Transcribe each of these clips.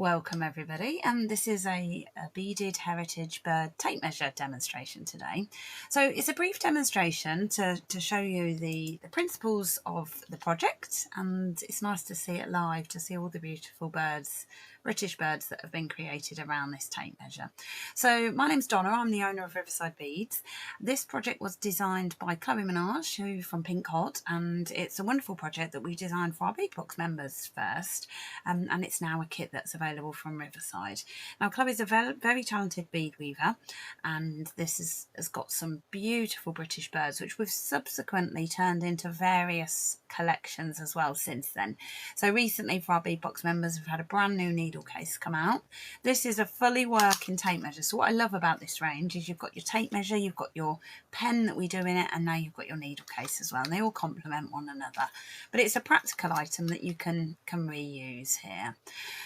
Welcome everybody, and this is a beaded heritage bird tape measure demonstration today. So it's a brief demonstration to show you the principles of the project, and it's nice to see it live, to see all the beautiful birds, British birds that have been created around this tape measure. So my name's Donna, I'm the owner of Riverside Beads. This project was designed by Chloe Minaj, who from Pink Hot, and it's a wonderful project that we designed for our Beadbox members first, and it's now a kit that's available from Riverside. Now Chloe's a very talented bead weaver, and this has got some beautiful British birds which we've subsequently turned into various collections as well since then. So recently for our Beadbox members we've had a brand new needle case come out. This is a fully working tape measure. So what I love about this range is you've got your tape measure, you've got your pen that we do in it, and now you've got your needle case as well, and they all complement one another. But it's a practical item that you can reuse here.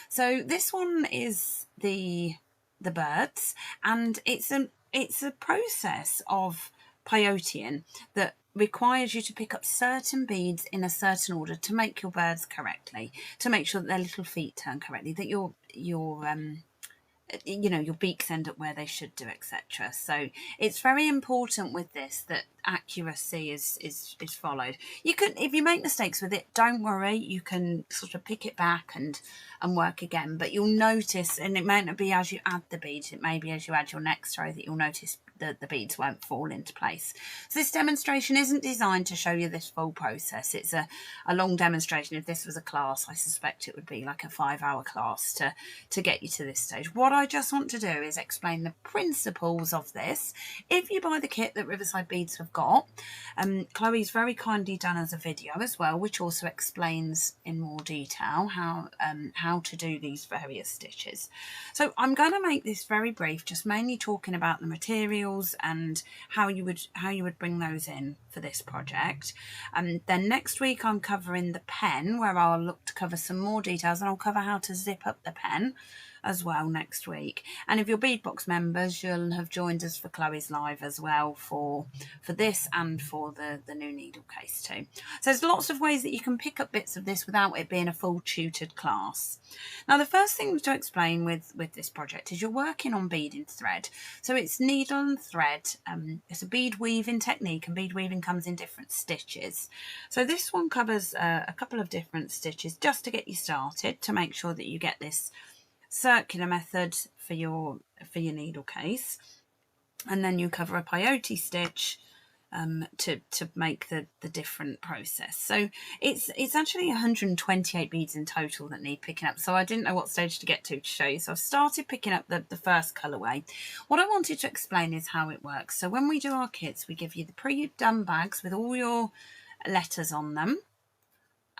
So this one is the birds, and it's a process of peyoteing that requires you to pick up certain beads in a certain order to make your birds correctly, to make sure that their little feet turn correctly, that your beaks end up where they should do, etc. So it's very important with this that accuracy is followed. You can, if you make mistakes with it, don't worry, you can sort of pick it back and work again, but you'll notice, and it may not be as you add the beads, it may be as you add your next row that you'll notice that the beads won't fall into place. So this demonstration isn't designed to show you this full process. It's a long demonstration. If this was a class, I suspect it would be like a 5-hour class to get you to this stage. What I just want to do is explain the principles of this. If you buy the kit that Riverside Beads have got, Chloe's very kindly done as a video as well, which also explains in more detail how to do these various stitches. So I'm going to make this very brief, just mainly talking about the materials and how you would bring those in for this project. Then next week I'm covering the pen, where I'll look to cover some more details, and I'll cover how to zip up the pen as well next week. And if you're Beadbox members, you'll have joined us for Chloe's live as well for this and for the new needle case too. So there's lots of ways that you can pick up bits of this without it being a full tutored class. Now the first thing to explain with this project is you're working on beading thread. So it's needle and thread. It's a bead weaving technique, and bead weaving comes in different stitches. So this one covers a couple of different stitches just to get you started, to make sure that you get this circular method for your needle case, and then you cover a peyote stitch to make the different process. So it's actually 128 beads in total that need picking up, so I didn't know what stage to get to show you, so I've started picking up the first colourway. What I wanted to explain is how it works. So when we do our kits, we give you the pre-done bags with all your letters on them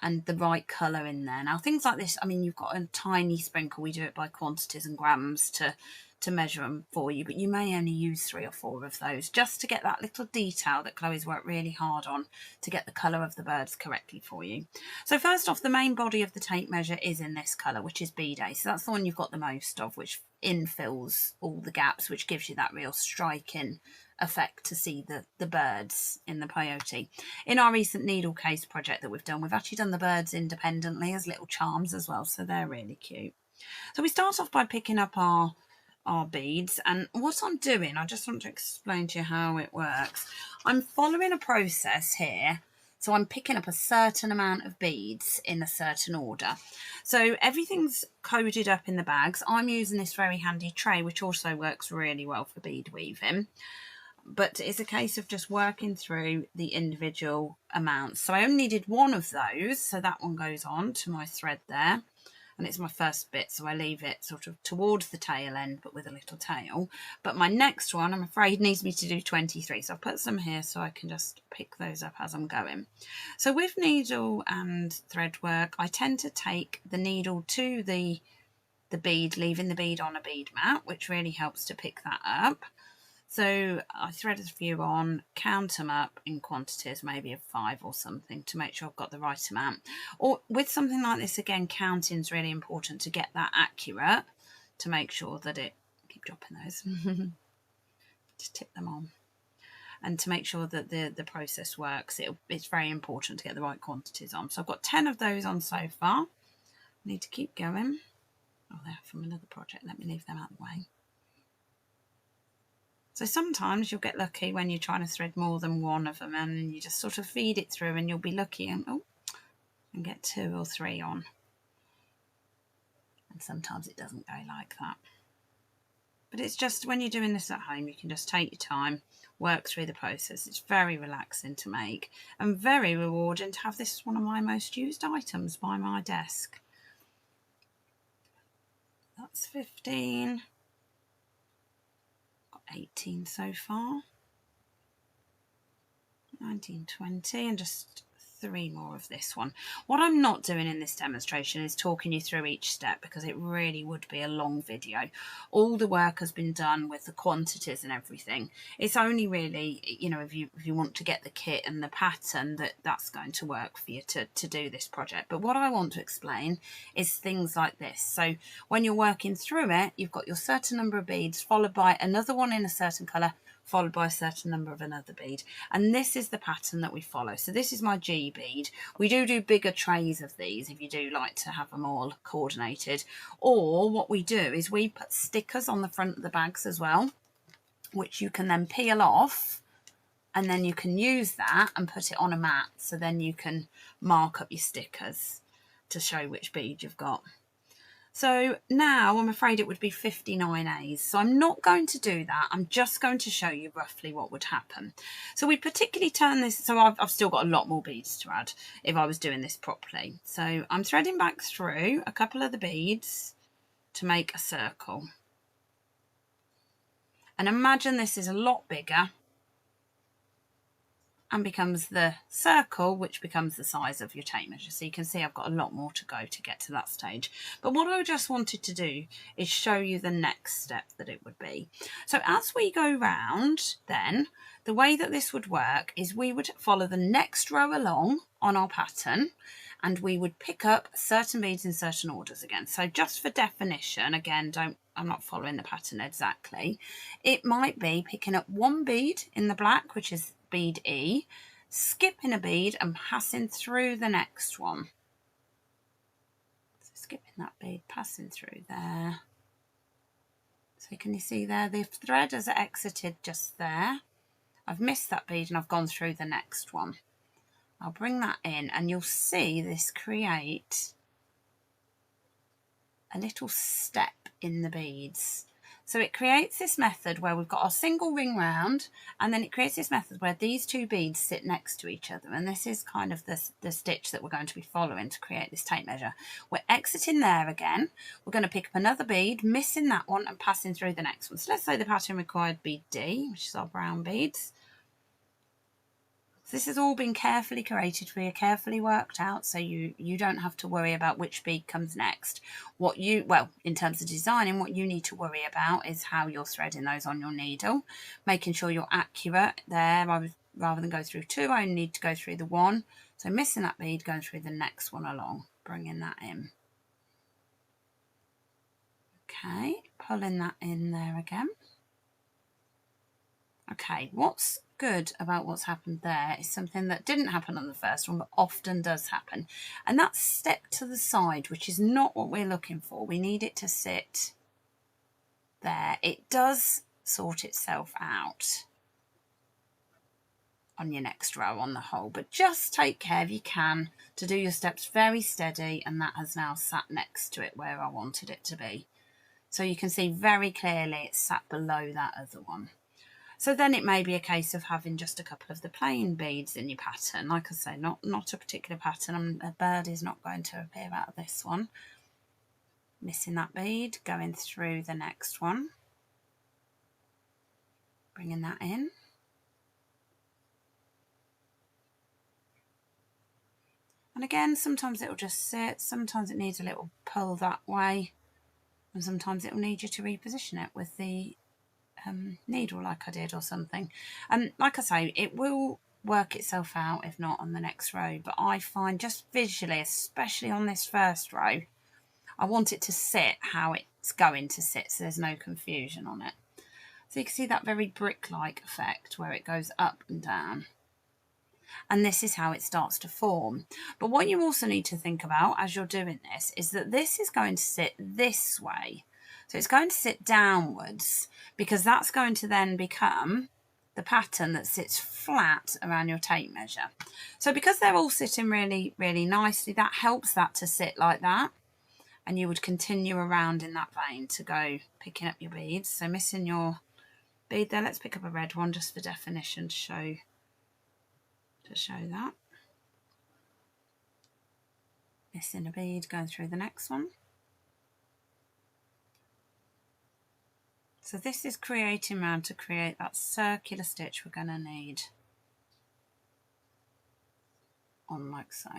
and the right colour in there. Now things like this, I mean, you've got a tiny sprinkle, we do it by quantities and grams to measure them for you, but you may only use 3 or 4 of those just to get that little detail that Chloe's worked really hard on to get the colour of the birds correctly for you. So first off, the main body of the tape measure is in this colour, which is Beaded. So that's the one you've got the most of, which infills all the gaps, which gives you that real striking effect to see the birds in the peyote. In our recent needle case project that we've done, we've actually done the birds independently as little charms as well, so they're really cute. So we start off by picking up our beads, and what I'm doing, I just want to explain to you how it works. I'm following a process here, so I'm picking up a certain amount of beads in a certain order. So everything's coded up in the bags. I'm using this very handy tray, which also works really well for bead weaving, but it's a case of just working through the individual amounts. So I only needed 1 of those, so that one goes on to my thread there, and it's my first bit, so I leave it sort of towards the tail end but with a little tail. But my next one, I'm afraid, needs me to do 23, so I'll put some here so I can just pick those up as I'm going. So with needle and thread work, I tend to take the needle to the bead, leaving the bead on a bead mat, which really helps to pick that up. So I thread a few on, count them up in quantities, maybe of 5 or something, to make sure I've got the right amount. Or with something like this, again, counting is really important to get that accurate, to make sure that it, keep dropping those, just tip them on. And to make sure that the process works, it's very important to get the right quantities on. So I've got 10 of those on so far. I need to keep going. Oh, there, from another project. Let me leave them out of the way. So sometimes you'll get lucky when you're trying to thread more than one of them, and you just sort of feed it through and you'll be lucky and get 2 or 3 on. And sometimes it doesn't go like that. But it's just when you're doing this at home, you can just take your time, work through the process. It's very relaxing to make and very rewarding to have this as one of my most used items by my desk. That's 15. Got 18 so far. 19, 20, and just 3 more of this one. What I'm not doing in this demonstration is talking you through each step, because it really would be a long video. All the work has been done with the quantities and everything. It's only really, you know, if you want to get the kit and the pattern, that's going to work for you to do this project. But what I want to explain is things like this. So when you're working through it, you've got your certain number of beads followed by another one in a certain colour, followed by a certain number of another bead, and this is the pattern that we follow. So this is my G bead. We do bigger trays of these if you do like to have them all coordinated, or what we do is we put stickers on the front of the bags as well, which you can then peel off, and then you can use that and put it on a mat, so then you can mark up your stickers to show which bead you've got. So now I'm afraid it would be 59 A's. So I'm not going to do that. I'm just going to show you roughly what would happen. So we particularly turn this, so I've still got a lot more beads to add if I was doing this properly. So I'm threading back through a couple of the beads to make a circle. And imagine this is a lot bigger and becomes the circle, which becomes the size of your tape measure. So you can see I've got a lot more to go to get to that stage. But what I just wanted to do is show you the next step that it would be. So as we go round, then the way that this would work is we would follow the next row along on our pattern, and we would pick up certain beads in certain orders again. So just for definition, again, I'm not following the pattern exactly. It might be picking up one bead in the black, which is bead E, skipping a bead and passing through the next one. So skipping that bead, passing through there. So can you see there, the thread has exited just there. I've missed that bead and I've gone through the next one. I'll bring that in and you'll see this create a little step in the beads. So it creates this method where we've got our single ring round, and then it creates this method where these 2 beads sit next to each other. And this is kind of the stitch that we're going to be following to create this tape measure. We're exiting there again. We're going to pick up another bead, missing that one and passing through the next one. So let's say the pattern required bead D, which is our brown beads. This has all been carefully created for you, carefully worked out, so you don't have to worry about which bead comes next. Well, in terms of designing, what you need to worry about is how you're threading those on your needle, making sure you're accurate there. Rather than go through 2, I only need to go through the 1. So missing that bead, going through the next one along, bringing that in. Okay, pulling that in there again. Okay, what's good about what's happened there is something that didn't happen on the first one but often does happen, and that's step to the side, which is not what we're looking for. We need it to sit there. It does sort itself out on your next row on the whole, but just take care if you can to do your steps very steady, and that has now sat next to it where I wanted it to be. So you can see very clearly it's sat below that other one. So then it may be a case of having just a couple of the plain beads in your pattern. Like I say, not a particular pattern. A bird is not going to appear out of this one. Missing that bead, going through the next one. Bringing that in. And again, sometimes it'll just sit. Sometimes it needs a little pull that way. And sometimes it'll need you to reposition it with the needle like I did or something. And like I say, it will work itself out if not on the next row, but I find just visually, especially on this first row, I want it to sit how it's going to sit, so there's no confusion on it. So you can see that very brick-like effect where it goes up and down, and this is how it starts to form. But what you also need to think about as you're doing this is that this is going to sit this way. So it's going to sit downwards because that's going to then become the pattern that sits flat around your tape measure. So because they're all sitting really, really nicely, that helps that to sit like that. And you would continue around in that vein to go picking up your beads. So missing your bead there. Let's pick up a red one just for definition to show that. Missing a bead, going through the next one. So this is creating round to create that circular stitch we're going to need on like so.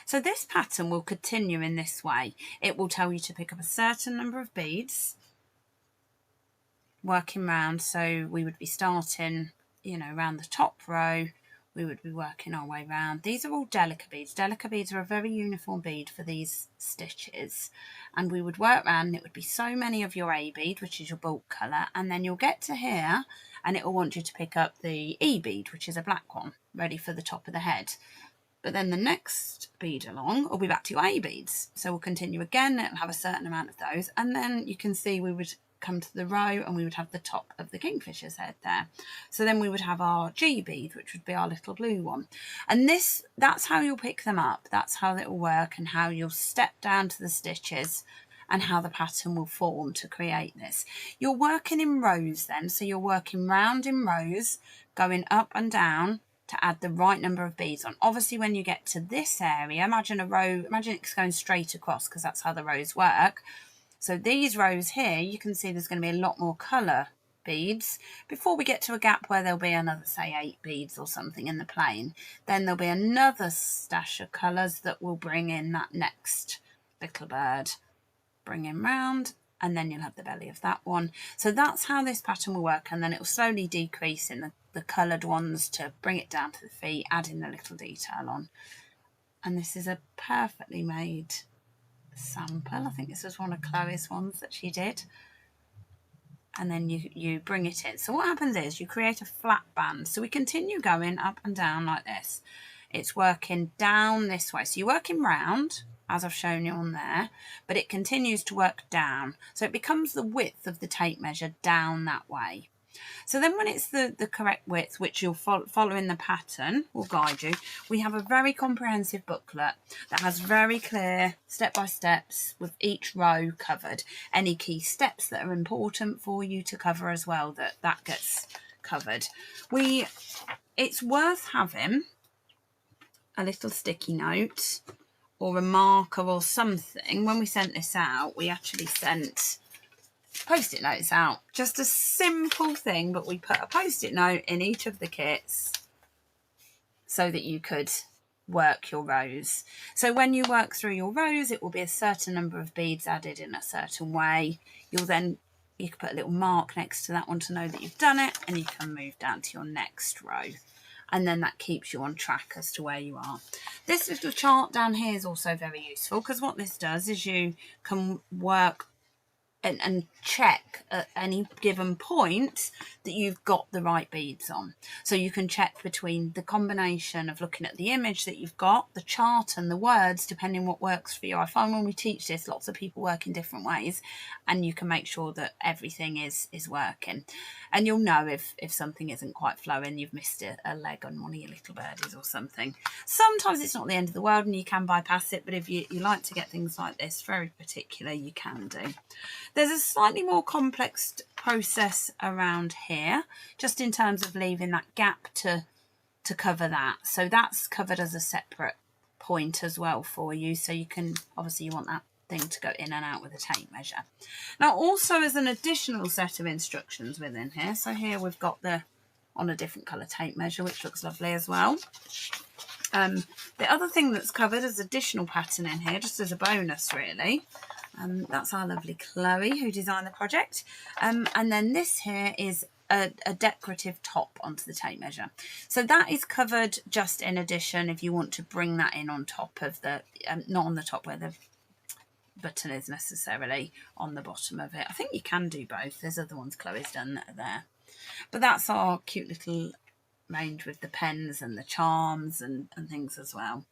So this pattern will continue in this way. It will tell you to pick up a certain number of beads, working round. So we would be starting, you know, around the top row. We would be working our way round. These are all Delica beads. Delica beads are a very uniform bead for these stitches. And we would work round and it would be so many of your A bead, which is your bulk colour. And then you'll get to here and it will want you to pick up the E bead, which is a black one, ready for the top of the head. But then the next bead along will be back to your A beads. So we'll continue again, it'll have a certain amount of those. And then you can see we would come to the row and we would have the top of the kingfisher's head there. So then we would have our G bead, which would be our little blue one. And that's how you'll pick them up. That's how it will work and how you'll step down to the stitches and how the pattern will form to create this. You're working in rows then. So you're working round in rows, going up and down, to add the right number of beads on. Obviously, when you get to this area, imagine it's going straight across because that's how the rows work. So these rows here, you can see there's going to be a lot more colour beads before we get to a gap where there'll be another, say, 8 beads or something in the plain. Then there'll be another stash of colours that will bring in that next little bird, bring him round, and then you'll have the belly of that one. So that's how this pattern will work, and then it will slowly decrease in the coloured ones to bring it down to the feet, adding the little detail on. And this is a perfectly made sample. I think this was one of Chloe's ones that she did. And then you bring it in. So what happens is you create a flat band. So we continue going up and down like this. It's working down this way. So you're working round, as I've shown you on there, but it continues to work down. So it becomes the width of the tape measure down that way. So then when it's the correct width, which you'll follow in the pattern, will guide you, we have a very comprehensive booklet that has very clear step-by-steps with each row covered. Any key steps that are important for you to cover as well, that gets covered. It's worth having a little sticky note or a marker or something. When we sent this out, we actually sent Post-it notes out. Just a simple thing, but we put a Post-it note in each of the kits so that you could work your rows. So when you work through your rows, it will be a certain number of beads added in a certain way. You can put a little mark next to that one to know that you've done it, and you can move down to your next row. And then that keeps you on track as to where you are. This little chart down here is also very useful because what this does is you can work and check at any given point that you've got the right beads on. So you can check between the combination of looking at the image that you've got, the chart and the words, depending what works for you. I find when we teach this, lots of people work in different ways, and you can make sure that everything is working. And you'll know if something isn't quite flowing, you've missed a leg on one of your little birdies or something. Sometimes it's not the end of the world and you can bypass it, but if you like to get things like this very particular, you can do. There's a slightly more complex process around here, just in terms of leaving that gap to cover that. So that's covered as a separate point as well for you. So you can, obviously you want that thing to go in and out with a tape measure. Now also as an additional set of instructions within here, so here we've got on a different colour tape measure, which looks lovely as well. The other thing that's covered as additional pattern in here, just as a bonus really, that's our lovely Chloe who designed the project. And then this here is a decorative top onto the tape measure. So that is covered just in addition if you want to bring that in on top of the, not on the top where the button is necessarily, on the bottom of it. I think you can do both. There's other ones Chloe's done that are there. But that's our cute little range with the pens and the charms and things as well.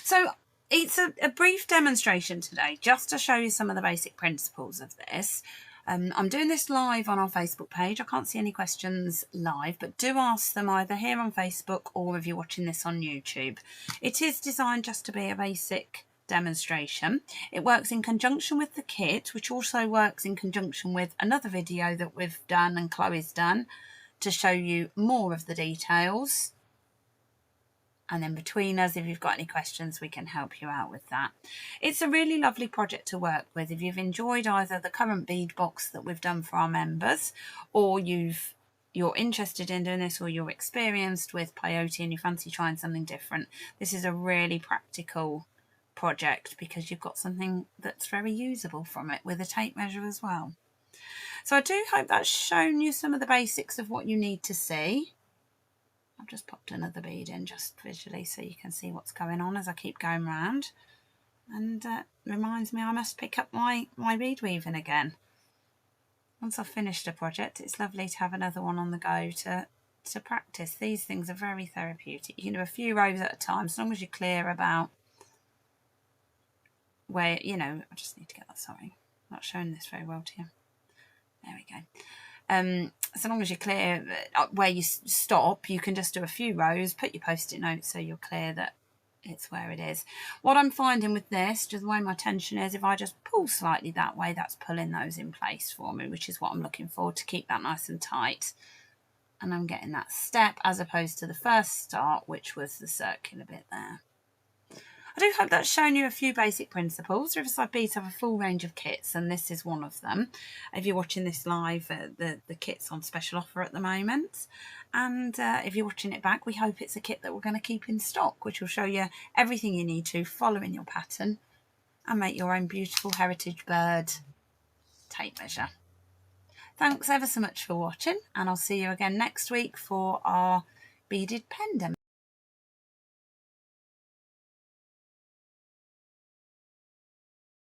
So it's a brief demonstration today just to show you some of the basic principles of this. I'm doing this live on our Facebook page. I can't see any questions live, but do ask them either here on Facebook or if you're watching this on YouTube. It is designed just to be a basic demonstration. It works in conjunction with the kit, which also works in conjunction with another video that we've done and Chloe's done to show you more of the details. And then between us, if you've got any questions, we can help you out with that. It's a really lovely project to work with. If you've enjoyed either the current bead box that we've done for our members, or you're interested in doing this, or you're experienced with peyote and you fancy trying something different, this is a really practical project because you've got something that's very usable from it with a tape measure as well. So I do hope that's shown you some of the basics of what you need to see. I've just popped another bead in just visually so you can see what's going on as I keep going round. And reminds me I must pick up my bead weaving again. Once I've finished a project, it's lovely to have another one on the go to practice. These things are very therapeutic. You can do a few rows at a time, as long as you're clear about where, you know, I just need to get that, sorry. I'm not showing this very well to you. There we go. So long as you're clear where you stop, you can just do a few rows, put your post-it notes so you're clear that it's where it is. What I'm finding with this, just the way my tension is, if I just pull slightly that way, that's pulling those in place for me, which is what I'm looking for, to keep that nice and tight. And I'm getting that step as opposed to the first start, which was the circular bit there. I do hope that's shown you a few basic principles. Riverside Beads have a full range of kits, and this is one of them. If you're watching this live, the kit's on special offer at the moment. And if you're watching it back, we hope it's a kit that we're going to keep in stock, which will show you everything you need to follow in your pattern and make your own beautiful heritage bird tape measure. Thanks ever so much for watching, and I'll see you again next week for our beaded pen demo.